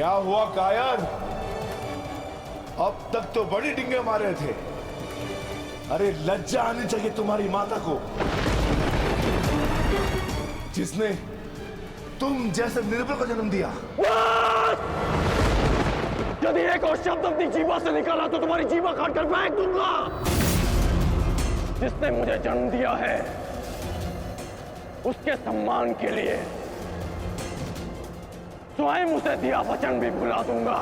क्या हुआ कायर? अब तक तो बड़ी डिंगे मारे थे। अरे लज्जा आनी चाहिए तुम्हारी माता को, जिसने तुम जैसे निर्बल को जन्म दिया। यदि एक और शब्द अपनी जीवा से निकाला तो तुम्हारी जीवा काटकर फेंक दूंगा। जिसने मुझे जन्म दिया है उसके सम्मान के लिए स्वयं उसे दिया वचन भी भुला दूंगा।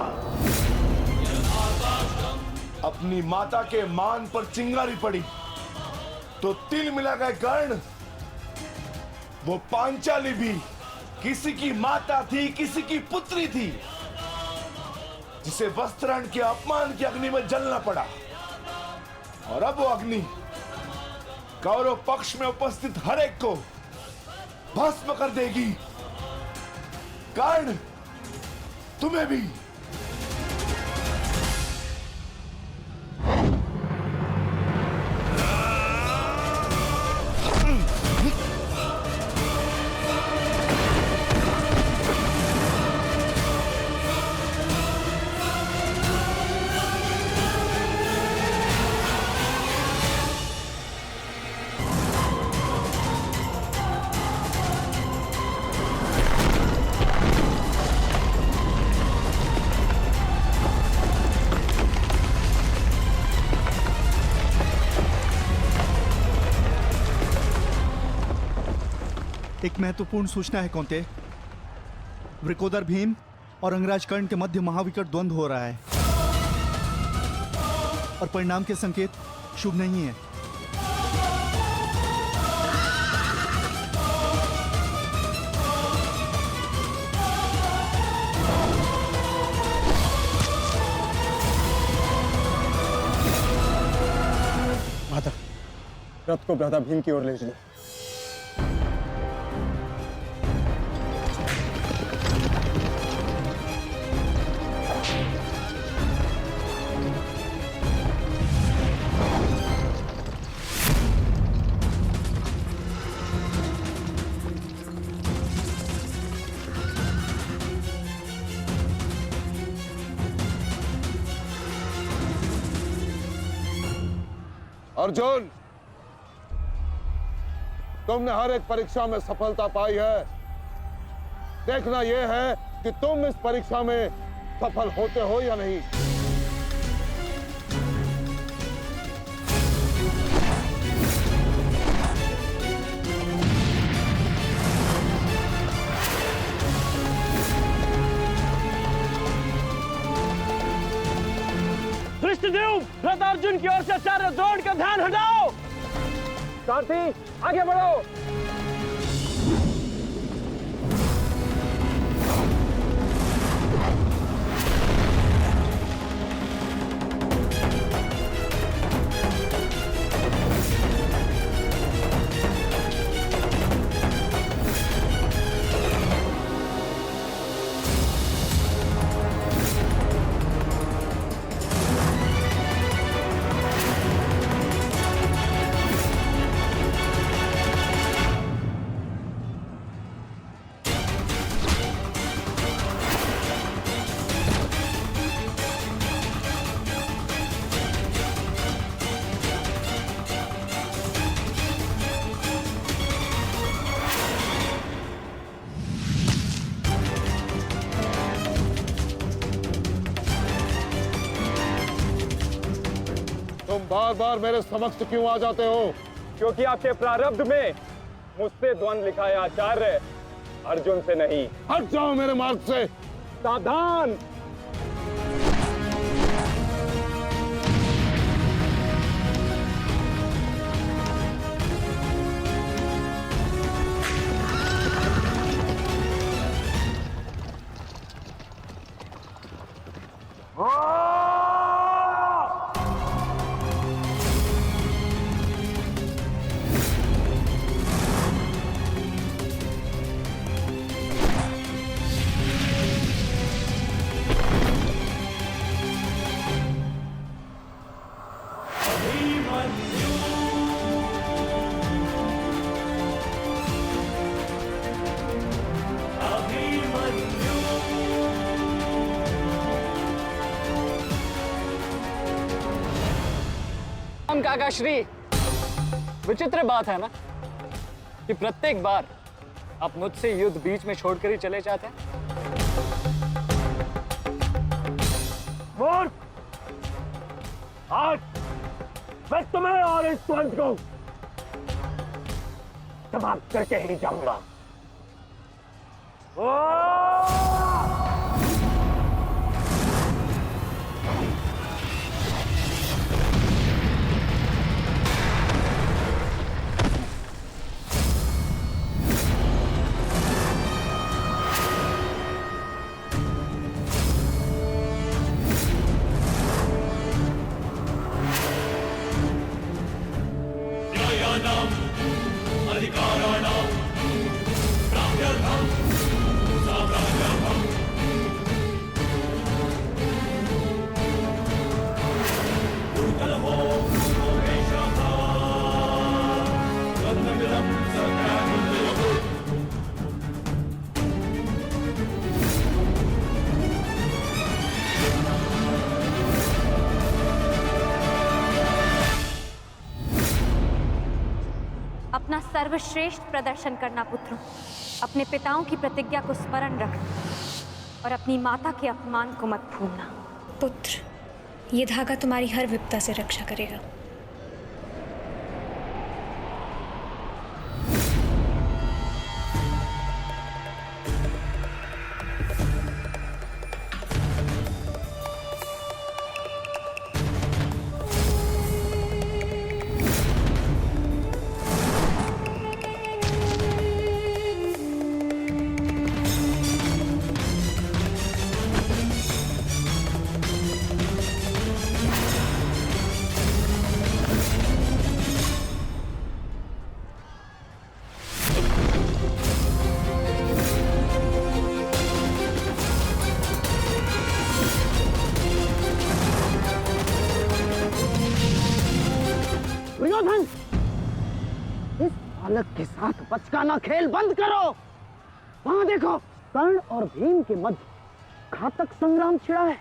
अपनी माता के मान पर चिंगारी पड़ी तो तिल मिला गए कर्ण। वो पांचाली भी किसी की माता थी, किसी की पुत्री थी, जिसे वस्त्राण के अपमान की अग्नि में जलना पड़ा। और अब वो अग्नि कौरव पक्ष में उपस्थित हर एक को भस्म कर देगी। कर्ण, तुम्हें भी। एक महत्वपूर्ण सूचना है कौंते। वृकोदर भीम और अंगराज कर्ण के मध्य महाविकट द्वंद्व हो रहा है और परिणाम के संकेत शुभ नहीं है। माता, रथ को भ्राता भीम की ओर ले चलो। अर्जुन, तुमने हर एक परीक्षा में सफलता पाई है। देखना यह है कि तुम इस परीक्षा में सफल होते हो या नहीं। धृष्टद्युम्न, रथ अर्जुन की ओर से आचार्य द्रोण का ध्यान हटाओ। सारथी, आगे बढ़ो। तुम बार बार मेरे समक्ष क्यों आ जाते हो? क्योंकि आपके प्रारब्ध में मुझसे द्वंद्व लिखा है आचार्य, अर्जुन से नहीं। हट जाओ मेरे मार्ग से। सावधान। अर्जुन काका श्री, विचित्र बात है ना कि प्रत्येक बार आप मुझसे युद्ध बीच में छोड़कर ही चले जाते हैं। मूर्ख! आज मैं तुम्हें और इस द्वंद्व को समाप्त करके ही जाऊंगा। अपना सर्वश्रेष्ठ प्रदर्शन करना पुत्रों। अपने पिताओं की प्रतिज्ञा को स्मरण रखना और अपनी माता के अपमान को मत भूलना। पुत्र, ये धागा तुम्हारी हर विपदा से रक्षा करेगा। दुर्योधन, इस बालक के साथ बचकाना खेल बंद करो। वहां देखो, कर्ण और भीम के मध्य घातक संग्राम छिड़ा है।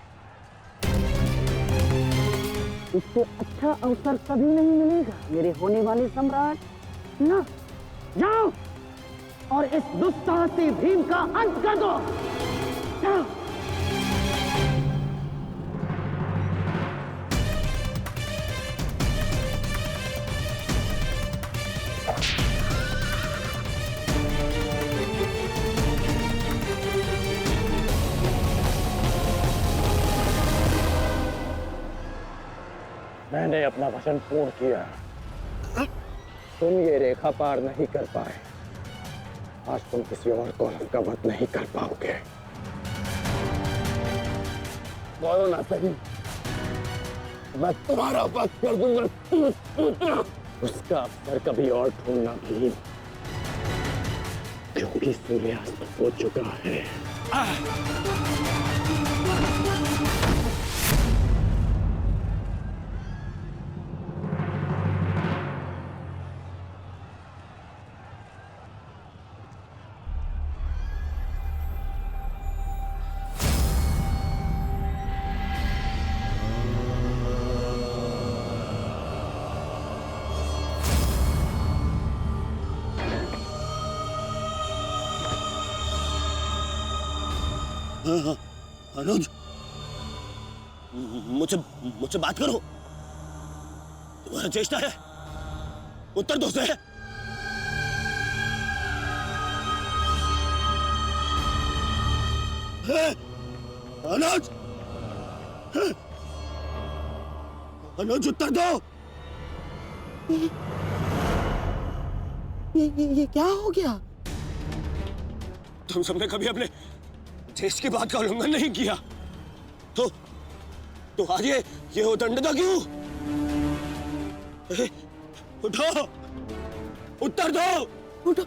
इससे अच्छा अवसर कभी नहीं मिलेगा मेरे होने वाले सम्राट। ना, जाओ और इस दुस्साहसी भीम का अंत कर दो। जाओ। मैंने अपना वचन पूर्ण किया। तुम ये रेखा पार नहीं कर पाए, आज तुम किसी और कौरव का वध नहीं कर पाओगे। बोलो ना सही, मैं तुम्हारा वध कर दूंगा। उसका अवसर कभी और ढूंढना भी, क्योंकि सूर्यास्त हो चुका है। अनुज, मुझसे बात करो। तुम्हारा चेष्टा है, उत्तर दो से। अनुज, अनुज उत्तर दो। ये क्या हो गया? तुम सबने कभी अपने देश की बात का उल्लंघन नहीं किया, तो आज ये उदंडता क्यों? उठो, उत्तर दो। उठो।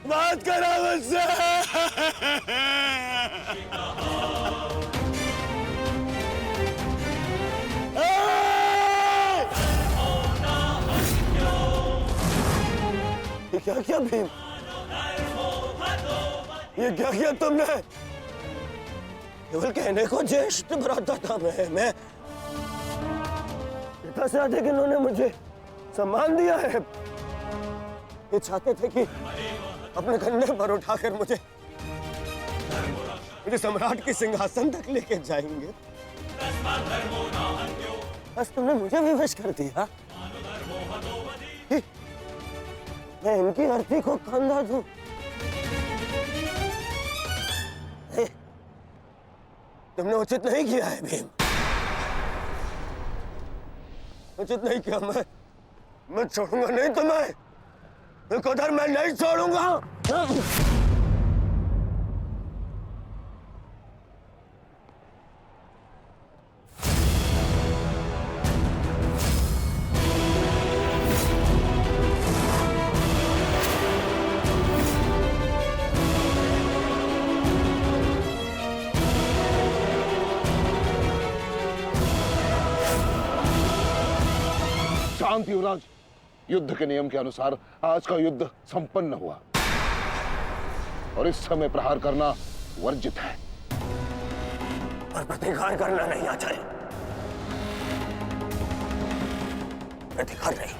बात करो मुझसे। ये क्या किया भीम? ये क्या किया तुमने? केवल कहने को ज्येष्ठ भ्राता था मैं पिता से अधिक इन्होंने मुझे सम्मान दिया है। ये चाहते थे कि अपने कंधे पर उठाकर मुझे सम्राट के सिंहासन तक लेके जाएंगे। बस तुमने मुझे विवश कर दिया कि मैं इनकी अर्थी को कंधा दूं। तुमने उचित नहीं किया है भीम, उचित नहीं किया। मैं छोड़ूंगा नहीं तुम्हें, विकोदर मैं नहीं छोड़ूंगा। शांत युवराज, युद्ध के नियम के अनुसार आज का युद्ध संपन्न हुआ और इस समय प्रहार करना वर्जित है। पर प्रतिकार करना नहीं आता है। प्रतिकार नहीं।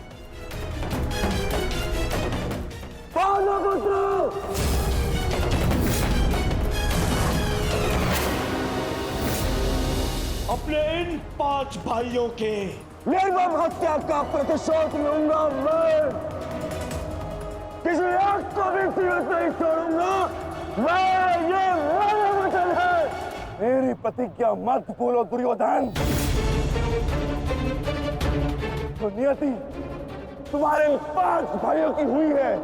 अपने इन 5 भाइयों के निर्मम हत्या का प्रतिशोध लूंगा मैं। किसी एक को भी जीवित नहीं छोड़ूंगा मैं। ये मेरा वचन है। मेरी प्रतिज्ञा मत भूलो दुर्योधन। तो नियति तुम्हारे 5 भाइयों की हुई है,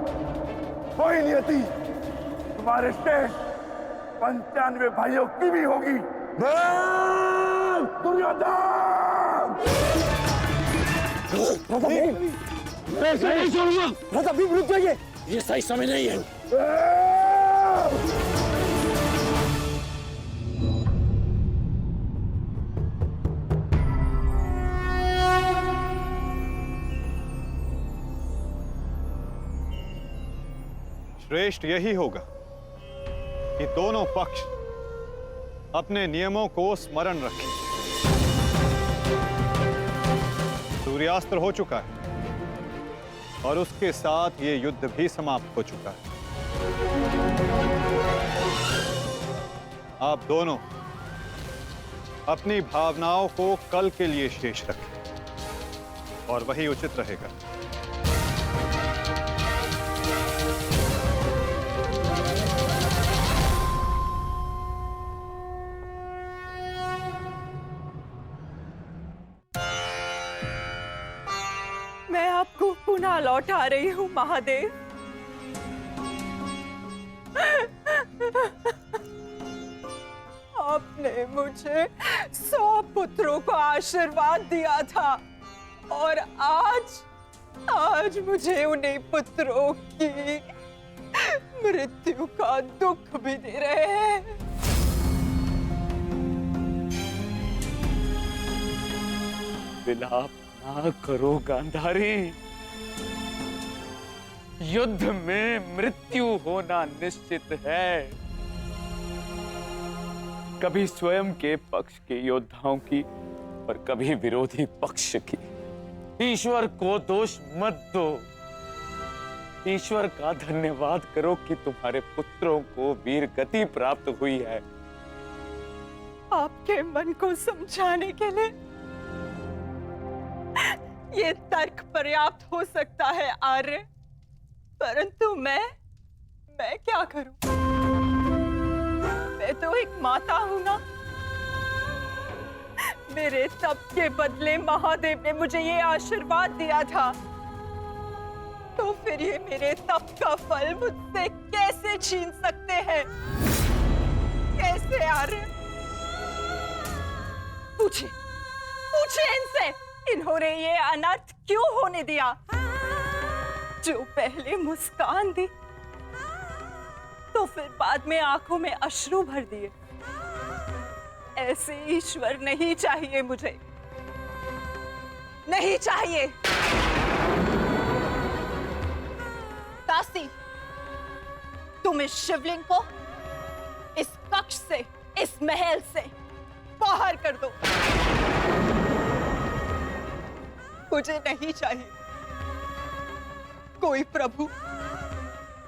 वही नियति तुम्हारे शेष 95 भाइयों की भी होगी। दुर्योधन! मैं ऐसा नहीं छोड़ूंगा। राजा भीम रुक जाइए, ये सही समय नहीं है। श्रेष्ठ यही होगा कि दोनों पक्ष अपने नियमों को स्मरण रखें। सूर्यास्त हो चुका है और उसके साथ ये युद्ध भी समाप्त हो चुका है। आप दोनों अपनी भावनाओं को कल के लिए शेष रखें और वही उचित रहेगा। मैं आपको पुनः लौटा रही हूँ महादेव। आपने मुझे 100 पुत्रों को आशीर्वाद दिया था और आज मुझे उन्हीं पुत्रों की मृत्यु का दुख भी दे रहे हैं। विलाप ना करो गांधारी। युद्ध में मृत्यु होना निश्चित है। कभी स्वयं के पक्ष के योद्धाओं की और कभी विरोधी पक्ष की। ईश्वर को दोष मत दो। ईश्वर का धन्यवाद करो कि तुम्हारे पुत्रों को वीर गति प्राप्त हुई है। आपके मन को समझाने के लिए ये तर्क पर्याप्त हो सकता है आर्य, परंतु मैं क्या करूं? मैं तो एक माता हूं ना। मेरे तप के बदले महादेव ने मुझे ये आशीर्वाद दिया था, तो फिर ये मेरे तप का फल मुझसे कैसे छीन सकते हैं? कैसे आर्य? पूछिए इनसे, इन्होंने ये अनर्थ क्यों होने दिया? जो पहले मुस्कान दी तो फिर बाद में आंखों में अश्रु भर दिए। ऐसे ईश्वर नहीं चाहिए मुझे, नहीं चाहिए। दासी, तुम इस शिवलिंग को इस कक्ष से इस महल से बाहर कर दो। मुझे नहीं चाहिए कोई प्रभु,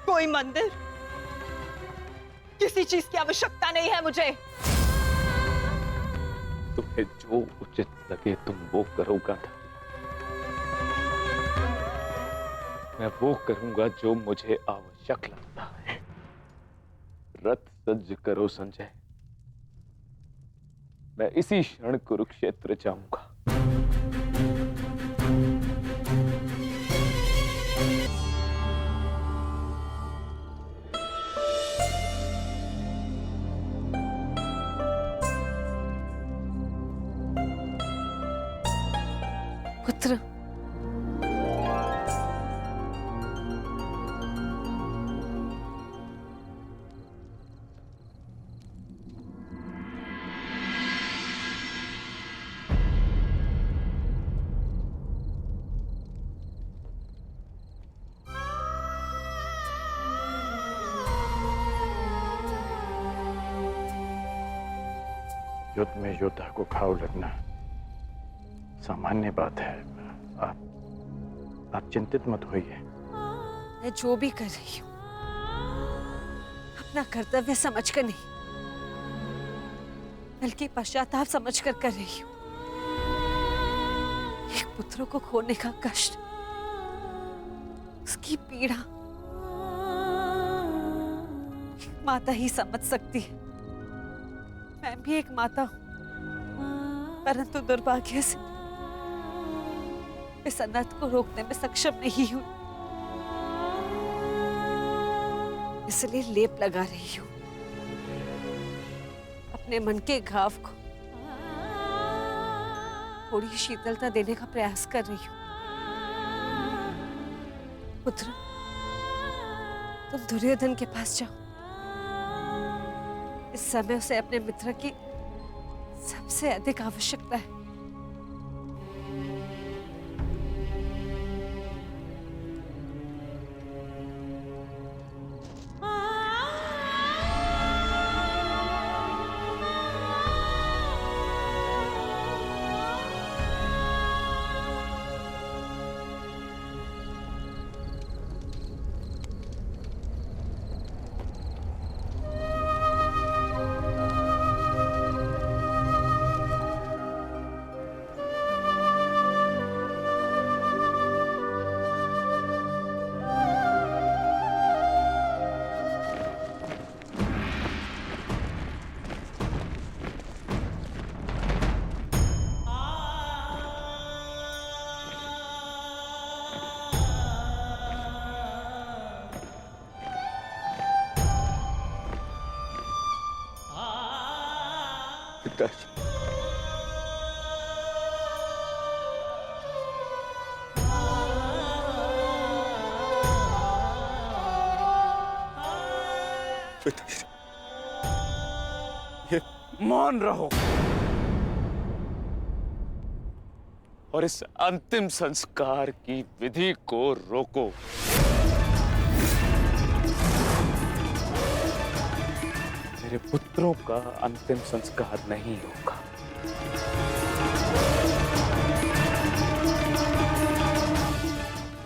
कोई मंदिर, किसी चीज की आवश्यकता नहीं है मुझे। तुम्हें जो उचित लगे तुम वो करो गांधारी। मैं वो करूंगा जो मुझे आवश्यक लगता है। रथ सज्ज करो संजय, मैं इसी क्षण कुरुक्षेत्र जाऊंगा। पुत्र, युद्ध में योद्धा को घाव लगना सामान्य बात है। आप चिंतित मत होइए। मैं जो भी कर रही हूं अपना कर्तव्य समझकर नहीं, बल्कि पश्चाताप समझकर कर रही हूं। एक पुत्र को खोने का कष्ट, उसकी पीड़ा एक माता ही समझ सकती है। मैं भी एक माता हूं, परंतु दुर्भाग्य से इस अनर्थ को रोकने में सक्षम नहीं हूं। इसलिए लेप लगा रही हूं अपने मन के घाव को, थोड़ी शीतलता देने का प्रयास कर रही हूं। पुत्र, तुम दुर्योधन के पास जाओ। इस समय उसे अपने मित्र की सबसे अधिक आवश्यकता है। पिताजी, पिताजी, ये मान रहो और इस अंतिम संस्कार की विधि को रोको। मेरे पुत्रों का अंतिम संस्कार नहीं होगा।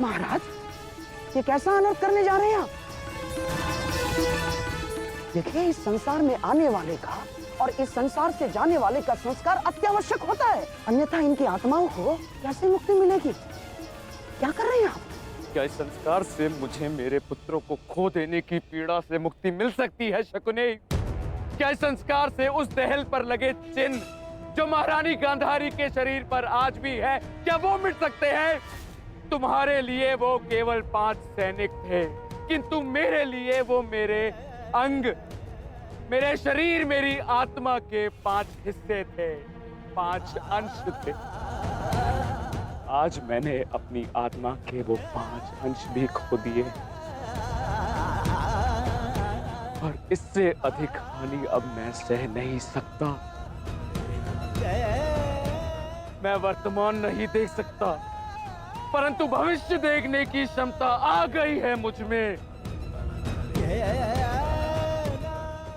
महाराज, ये कैसा अनर्थ करने जा रहे हैं आप? देखिए, इस संसार में आने वाले का और इस संसार से जाने वाले का संस्कार अत्यावश्यक होता है, अन्यथा इनकी आत्माओं को कैसे मुक्ति मिलेगी? क्या कर रहे हैं आप? क्या इस संस्कार से मुझे मेरे पुत्रों को खो देने की पीड़ा से मुक्ति मिल सकती है शकुनी? क्या इस संस्कार से उस दहल पर लगे चिन्ह जो महारानी गांधारी के शरीर पर आज भी है, क्या वो मिट सकते हैं? तुम्हारे लिए वो केवल 5 सैनिक थे, किंतु मेरे लिए वो मेरे अंग, मेरे शरीर, मेरी आत्मा के 5 हिस्से थे, 5 अंश थे। आज मैंने अपनी आत्मा के वो 5 अंश भी खो दिए और इससे अधिक हानि अब मैं सह नहीं सकता। मैं वर्तमान नहीं देख सकता, परंतु भविष्य देखने की क्षमता आ गई है मुझ में।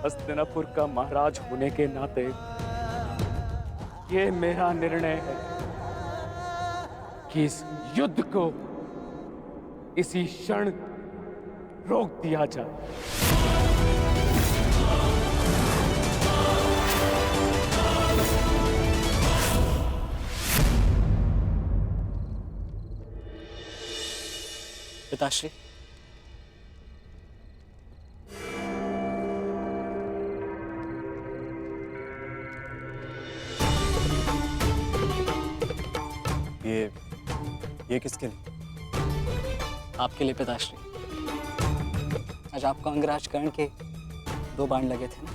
हस्तिनापुर का महाराज होने के नाते ये मेरा निर्णय है कि इस युद्ध को इसी क्षण रोक दिया जाए। पिताश्री, ये किसके लिए? आपके लिए पिताश्री। आज आपको अंगराज कर्ण के 2 बाण लगे थे ना,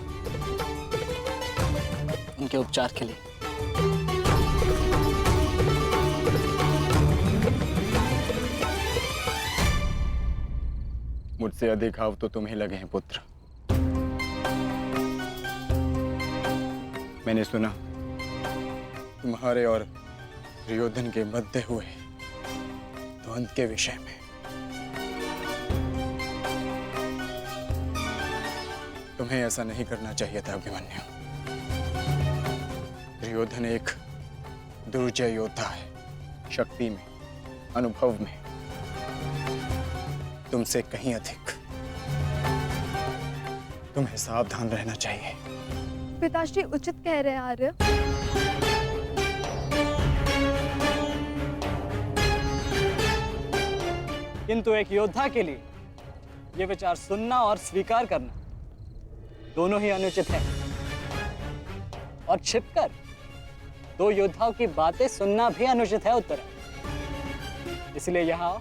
उनके उपचार के लिए। मुझसे अधिक घाव तो तुम्हें लगे हैं पुत्र। मैंने सुना तुम्हारे और दुर्योधन के मध्य हुए द्वंद्व के विषय में। तुम्हें ऐसा नहीं करना चाहिए था अभिमन्यु। दुर्योधन एक दुर्जय योद्धा है, शक्ति में, अनुभव में तुमसे कहीं अधिक। तुम्हें सावधान रहना चाहिए। पिताश्री उचित कह रहे हैं आर्य। किंतु एक योद्धा के लिए ये विचार सुनना और स्वीकार करना दोनों ही अनुचित है। और छिपकर 2 योद्धाओं की बातें सुनना भी अनुचित है उत्तरा। इसलिए यहां आओ।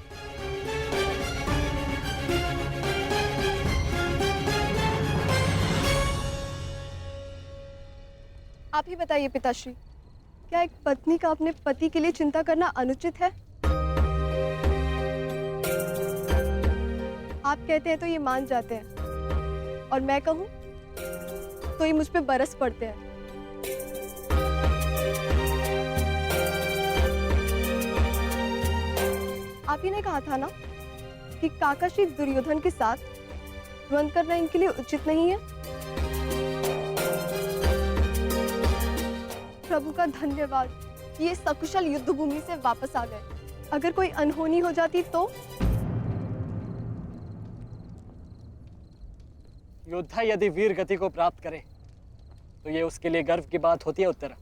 आप ही बताइए पिताश्री, क्या एक पत्नी का अपने पति के लिए चिंता करना अनुचित है? आप कहते हैं तो ये मान जाते हैं, और मैं कहूं तो ये मुझ पे बरस पड़ते हैं। आप ही ने कहा था ना कि काका श्री दुर्योधन के साथ द्वंद्व करना इनके लिए उचित नहीं है। प्रभु का धन्यवाद, ये सकुशल युद्ध भूमि से वापस आ गए। अगर कोई अनहोनी हो जाती तो? योद्धा यदि वीर गति को प्राप्त करे तो ये उसके लिए गर्व की बात होती है उत्तरा।